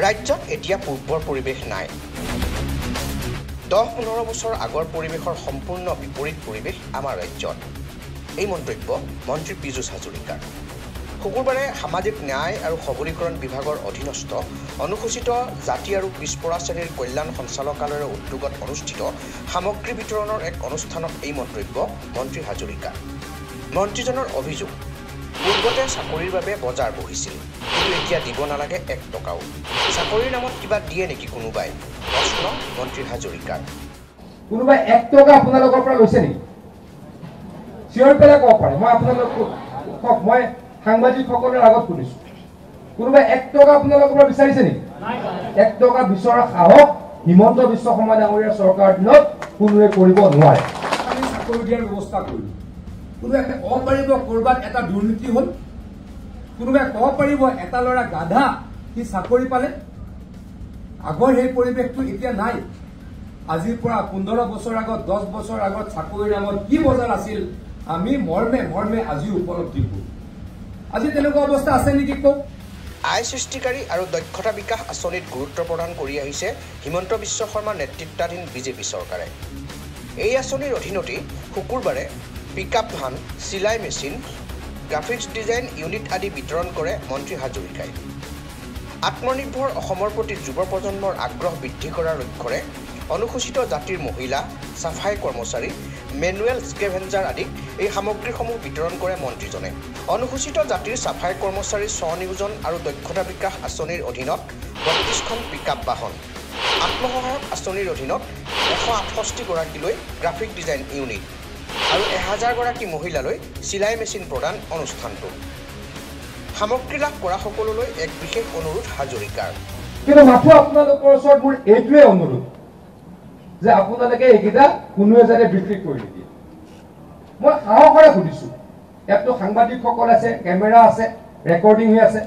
ৰাজ্যত এতিয়া পূৰ্বৰ পৰিৱেশ নাই। 10-15 বছৰ আগৰ পৰিৱেশৰ সম্পূৰ্ণ বিপৰীত পৰিৱেশ আমাৰ ৰাজ্যত। এই মন্তব্য মন্ত্ৰী পীযুষ হাজৰিকাৰ। শুকুৰবাৰে সামাজিক ন্যায় আৰু সবলীকৰণ বিভাগৰ অধীনস্থ অনুসূচিত জাতি আৰু পিছপৰা শ্ৰেণীৰ কল্যাণ সঞ্চালকালয়ৰ উদ্যোগত অনুষ্ঠিত সামগ্ৰী বিতৰণৰ এক অনুষ্ঠানত এই মন্তব্য মন্ত্ৰী হাজৰিকাৰ। মন্ত্ৰীজনৰ অভিযোগ, পূৰ্বতে চাকৰিৰ বাবে বজাৰ বহিছিল, কিন্তু এতিয়া দিব নালাগে 1 টকাও। চাকৰিৰ নামত কিবা দিয়ে নেকি কোনোবাই? প্ৰশ্ন মন্ত্ৰী হাজৰিকাৰ। কোনোবাই 1 টকা আপোনালোকৰ পৰা লৈছে নেকি? চিঞৰ পেলাই ক'ব পাৰে। মই আপোনালোকক মই সাংবাদিকসকলৰ আগত শুনিছোঁ। কোনোবাই 1 টকা আপোনালোকৰ পৰা বিচাৰিছে নেকি? 1 টকা বিচৰা সাহস হিমন্ত বিশ্ব শৰ্মা ডাঙৰীয়াৰ চৰকাৰৰ দিনত কোনোৱে কৰিব নোৱাৰে। আমি চাকৰি দিয়াৰ ব্যৱস্থা কৰিলোঁ। কোনোবাই ক'ব পাৰিব ক'ৰবাত এটা দুৰ্নীতি হ'ল? কোনোবাই ক'ব পাৰিব এটা ল'ৰা গাধা সি চাকৰি পালে? আগৰ সেই পৰিৱেশটো এতিয়া নাই। আজিৰ পৰা 15 বছৰ আগত 10 বছৰ আগত চাকৰিৰ নামত কি বজাৰ আছিল আমি মৰ্মে মৰ্মে আজি উপলব্ধি কৰোঁ। আজি তেনেকুৱা অৱস্থা আছে নেকি কওক? আয় সৃষ্টিকাৰী আৰু দক্ষতা বিকাশ আঁচনিত গুৰুত্ব প্ৰদান কৰি আহিছে হিমন্ত বিশ্ব শৰ্মা নেতৃত্বাধীন বিজেপি চৰকাৰে। এই আঁচনিৰ অধীনতেই শুকুৰবাৰে পিকআপ ভান, চিলাই মেচিন, গ্ৰাফিক্স ডিজাইন ইউনিট আদি বিতৰণ কৰে মন্ত্ৰী হাজৰিকাই। আত্মনিৰ্ভৰ অসমৰ প্ৰতি যুৱ প্ৰজন্মৰ আগ্ৰহ বৃদ্ধি কৰাৰ লক্ষ্যৰে অনুসূচিত জাতিৰ মহিলা, চাফাই কৰ্মচাৰী, মেনুৱেল স্কেভেঞ্জাৰ আদিক এই সামগ্ৰীসমূহ বিতৰণ কৰে মন্ত্ৰীজনে। অনুসূচিত জাতিৰ চাফাই কৰ্মচাৰী স্বনিয়োজন আৰু দক্ষতা বিকাশ আঁচনিৰ অধীনত 32খন পিকআপ বাহন, আত্মসহায়ক আঁচনিৰ অধীনত 168 গৰাকীলৈ গ্ৰাফিক ডিজাইন ইউনিট আৰু 1000 গৰাকী মহিলালৈ চিলাই মেচিন প্ৰদান অনুষ্ঠানটো। সামগ্ৰী লাভ কৰা সকলোলৈ এক বিশেষ অনুৰোধ হাজৰিকাৰ। কিন্তু মাথো আপোনালোকৰ ওচৰত মোৰ এইটোৱে অনুৰোধ যে আপোনালোকে এইকেইটা কোনোৱে যাতে বিক্ৰী কৰি নিদিয়ে। মই সাহসৰে সুধিছোঁ, ইয়াততো সাংবাদিকসকল আছে, কেমেৰা আছে, ৰেকৰ্ডিং হৈ আছে।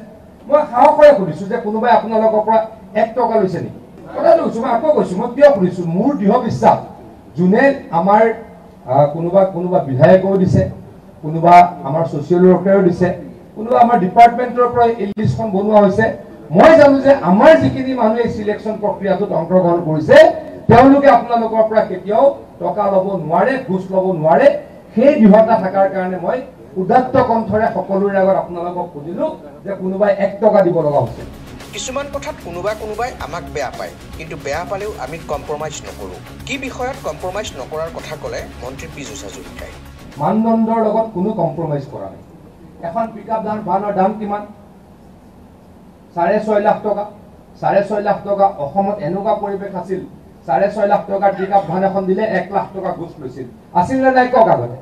মই সাহসৰে সুধিছোঁ যে কোনোবাই আপোনালোকৰ পৰা 1 টকা লৈছে নেকি? কথাটো কৈছোঁ, মই আকৌ কৈছোঁ, মই কিয় সুধিছোঁ? মোৰ দৃঢ় বিশ্বাস যোনে আমাৰ কোনোবা বিধায়কেও দিছে, কোনোবা আমাৰ ছ'চিয়েল ৱৰ্কাৰেও দিছে, কোনোবা আমাৰ ডিপাৰ্টমেণ্টৰ পৰা এই লিষ্টখন বনোৱা হৈছে। মই জানো যে আমাৰ যিখিনি মানুহে চিলেকশ্যন প্ৰক্ৰিয়াটোত অংশগ্ৰহণ কৰিছে তেওঁলোকে আপোনালোকৰ পৰা কেতিয়াও টকা ল'ব নোৱাৰে, ঘোচ ল'ব নোৱাৰে। সেই দৃঢ়তা থকাৰ কাৰণে মই উদাত্ত কণ্ঠৰে সকলোৰে আগত আপোনালোকক সুধিলোঁ যে কোনোবাই 1 টকা দিব লগা হৈছে। কিছুমান কথাত কোনোবাই আমাক বেয়া পায়, কিন্তু বেয়া পালেও আমি কম্প্ৰমাইজ নকৰোঁ। কি বিষয়ত কম্প্ৰমাইজ নকৰাৰ কথা ক'লে মন্ত্ৰী পীযুষ হাজৰিকাই। মানদণ্ডৰ লগত কোনো কম্প্ৰমাইজ কৰা নাই। এখন পিকআপ ভানৰ দাম কিমান? 6.5 লাখ টকা। 6.5 লাখ টকা। অসমত এনেকুৱা পৰিৱেশ আছিল 6.5 লাখ টকাৰ পিকআপ ভান এখন দিলে 1 লাখ টকা ঘোচ লৈছিল। আছিল নে নাই কওক আগতে?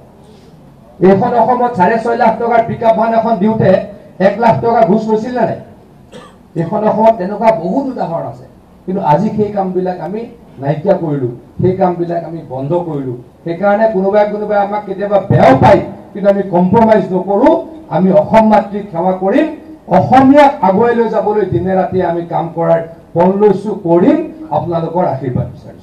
এইখন অসমত 6.5 লাখ টকাৰ পিকআপ ভান এখন দিওঁতে 1 লাখ টকা ঘোচ লৈছিল নে নাই? এইখন অসমত তেনেকুৱা বহুত উদাহৰণ আছে। কিন্তু আজি সেই কামবিলাক আমি নাইকিয়া কৰিলোঁ, সেই কামবিলাক আমি বন্ধ কৰিলোঁ। সেইকাৰণে কোনোবাই আমাক কেতিয়াবা বেয়াও পায়, কিন্তু আমি কম্প্ৰমাইজ নকৰোঁ। আমি অসম মাতৃক সেৱা কৰিম, অসমীয়াক আগুৱাই লৈ যাবলৈ দিনে ৰাতিয়ে আমি কাম কৰাৰ পণ লৈছোঁ, কৰিম। আপোনালোকৰ আশীৰ্বাদ বিচাৰিছোঁ।